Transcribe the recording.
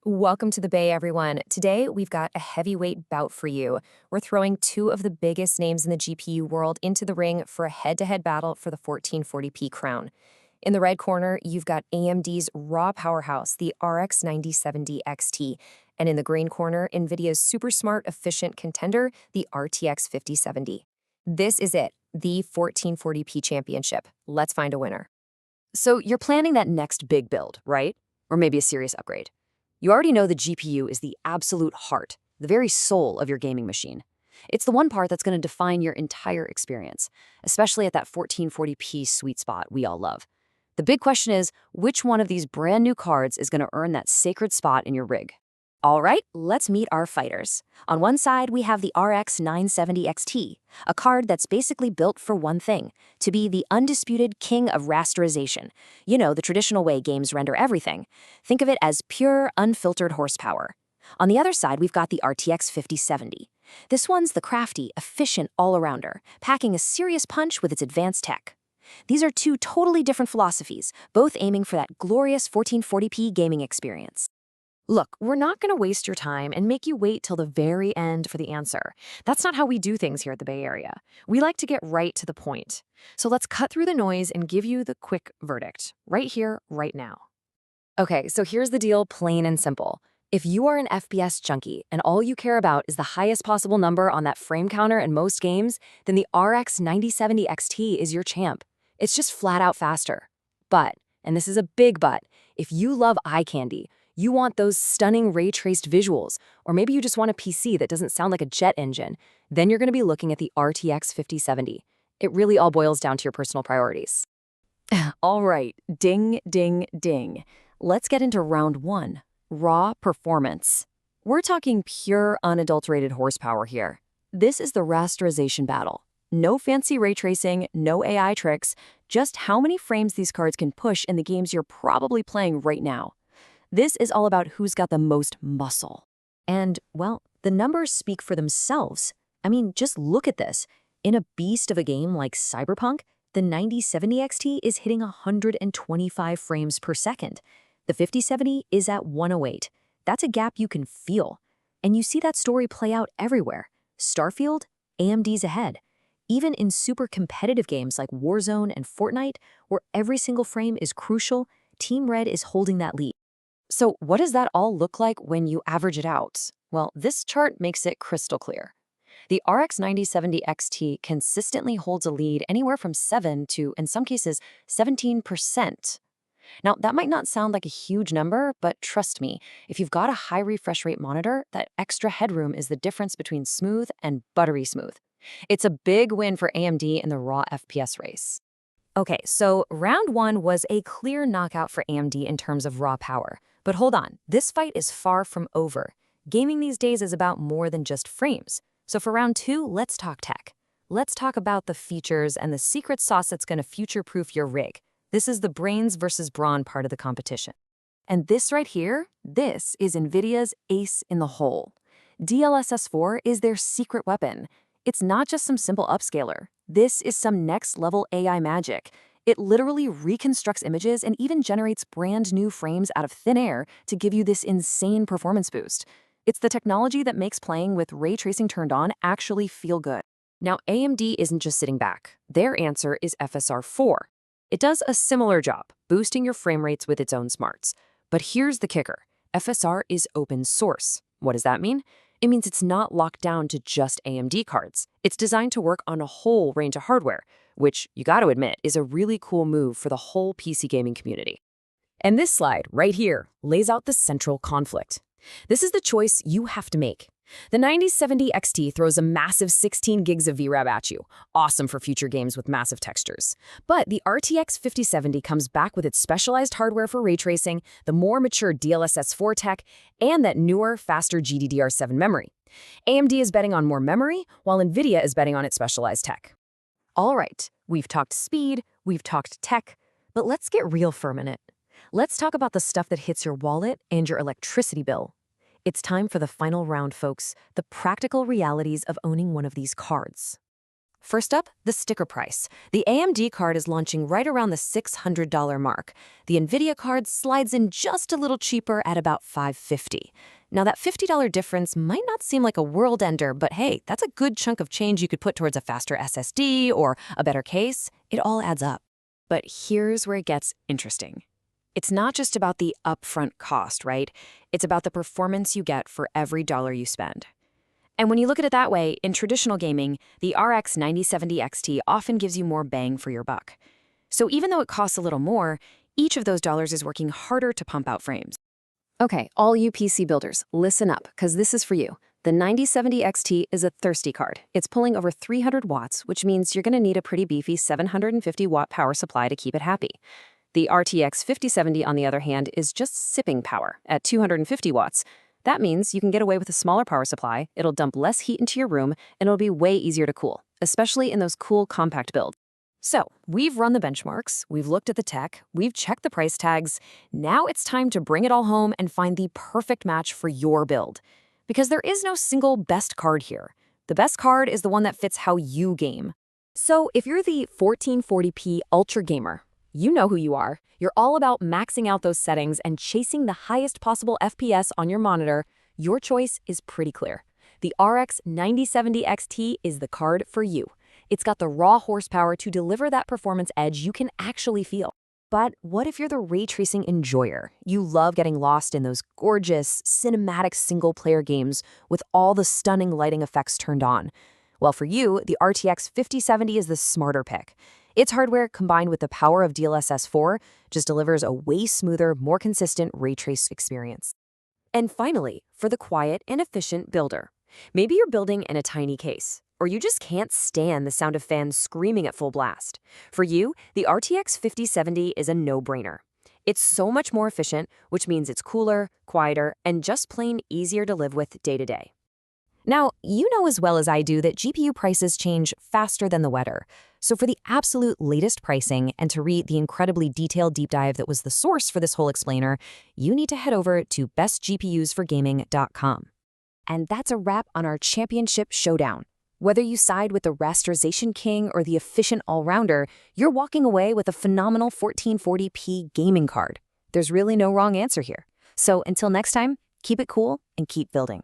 Welcome to the Bay, everyone. Today, we've got a heavyweight bout for you. We're throwing two of the biggest names in the GPU world into the ring for a head-to-head battle for the 1440p crown. In the red corner, you've got AMD's raw powerhouse, the RX 9070 XT. And in the green corner, NVIDIA's super smart, efficient contender, the RTX 5070. This is it, the 1440p championship. Let's find a winner. So you're planning that next big build, right? Or maybe a serious upgrade. You already know the GPU is the absolute heart, the very soul of your gaming machine. It's the one part that's going to define your entire experience, especially at that 1440p sweet spot we all love. The big question is, which one of these brand new cards is going to earn that sacred spot in your rig? All right, let's meet our fighters. On one side, we have the RX 970 XT, a card that's basically built for one thing, to be the undisputed king of rasterization. You know, the traditional way games render everything. Think of it as pure, unfiltered horsepower. On the other side, we've got the RTX 5070. This one's the crafty, efficient all-arounder, packing a serious punch with its advanced tech. These are two totally different philosophies, both aiming for that glorious 1440p gaming experience. Look, we're not going to waste your time and make you wait till the very end for the answer. That's not how we do things here at the Bay Area. We like to get right to the point. So let's cut through the noise and give you the quick verdict, right here, right now. Okay, so here's the deal, plain and simple. If you are an FPS junkie and all you care about is the highest possible number on that frame counter in most games, then the RX 9070 XT is your champ. It's just flat out faster. But, and this is a big but, if you love eye candy, you want those stunning ray-traced visuals, or maybe you just want a PC that doesn't sound like a jet engine, then you're going to be looking at the RTX 5070. It really all boils down to your personal priorities. All right, ding, ding, ding. Let's get into round one, raw performance. We're talking pure, unadulterated horsepower here. This is the rasterization battle. No fancy ray tracing, no AI tricks, just how many frames these cards can push in the games you're probably playing right now. This is all about who's got the most muscle. And, well, the numbers speak for themselves. I mean, just look at this. In a beast of a game like Cyberpunk, the 9070 XT is hitting 125 frames per second. The 5070 is at 108. That's a gap you can feel. And you see that story play out everywhere. Starfield, AMD's ahead. Even in super competitive games like Warzone and Fortnite, where every single frame is crucial, Team Red is holding that lead. So what does that all look like when you average it out? Well, this chart makes it crystal clear. The RX 9070 XT consistently holds a lead anywhere from 7 to, in some cases, 17%. Now, that might not sound like a huge number, but trust me, if you've got a high refresh rate monitor, that extra headroom is the difference between smooth and buttery smooth. It's a big win for AMD in the raw FPS race. Okay, so round one was a clear knockout for AMD in terms of raw power. But hold on, this fight is far from over. Gaming these days is about more than just frames. So for round two, let's talk tech. Let's talk about the features and the secret sauce that's going to future-proof your rig. This is the brains versus brawn part of the competition. And this right here, this is NVIDIA's ace in the hole. DLSS 4 is their secret weapon. It's not just some simple upscaler. This is some next-level AI magic. It literally reconstructs images and even generates brand new frames out of thin air to give you this insane performance boost. It's the technology that makes playing with ray tracing turned on actually feel good. Now, AMD isn't just sitting back. Their answer is FSR 4. It does a similar job, boosting your frame rates with its own smarts. But here's the kicker. FSR is open source. What does that mean? It means it's not locked down to just AMD cards. It's designed to work on a whole range of hardware, which, you gotta admit, is a really cool move for the whole PC gaming community. And this slide, right here, lays out the central conflict. This is the choice you have to make. The 9070 XT throws a massive 16 gigs of VRAM at you, awesome for future games with massive textures. But the RTX 5070 comes back with its specialized hardware for ray tracing, the more mature DLSS 4 tech, and that newer, faster GDDR7 memory. AMD is betting on more memory, while NVIDIA is betting on its specialized tech. All right, we've talked speed, we've talked tech, but let's get real for a minute. Let's talk about the stuff that hits your wallet and your electricity bill. It's time for the final round, folks, the practical realities of owning one of these cards. First up, the sticker price. The AMD card is launching right around the $600 mark. The Nvidia card slides in just a little cheaper at about $550. Now, that $50 difference might not seem like a world ender, but hey, that's a good chunk of change you could put towards a faster SSD or a better case. It all adds up. But here's where it gets interesting. It's not just about the upfront cost, right? It's about the performance you get for every dollar you spend. And when you look at it that way, in traditional gaming, the RX 9070 XT often gives you more bang for your buck. So even though it costs a little more, each of those dollars is working harder to pump out frames. Okay, all you PC builders, listen up, because this is for you. The 9070 XT is a thirsty card. It's pulling over 300 watts, which means you're going to need a pretty beefy 750-watt power supply to keep it happy. The RTX 5070, on the other hand, is just sipping power at 250 watts. That means you can get away with a smaller power supply, it'll dump less heat into your room, and it'll be way easier to cool, especially in those cool compact builds. So, we've run the benchmarks, we've looked at the tech, we've checked the price tags. Now it's time to bring it all home and find the perfect match for your build. Because there is no single best card here. The best card is the one that fits how you game. So if you're the 1440p Ultra Gamer, you know who you are. You're all about maxing out those settings and chasing the highest possible FPS on your monitor. Your choice is pretty clear. The RX 9070 XT is the card for you. It's got the raw horsepower to deliver that performance edge you can actually feel. But what if you're the ray tracing enjoyer? You love getting lost in those gorgeous, cinematic single-player games with all the stunning lighting effects turned on. Well, for you, the RTX 5070 is the smarter pick. Its hardware, combined with the power of DLSS 4, just delivers a way smoother, more consistent ray trace experience. And finally, for the quiet and efficient builder. Maybe you're building in a tiny case, or you just can't stand the sound of fans screaming at full blast. For you, the RTX 5070 is a no-brainer. It's so much more efficient, which means it's cooler, quieter, and just plain easier to live with day to day. Now, you know as well as I do that GPU prices change faster than the weather. So for the absolute latest pricing and to read the incredibly detailed deep dive that was the source for this whole explainer, you need to head over to bestgpusforgaming.com. And that's a wrap on our championship showdown. Whether you side with the rasterization king or the efficient all-rounder, you're walking away with a phenomenal 1440p gaming card. There's really no wrong answer here. So until next time, keep it cool and keep building.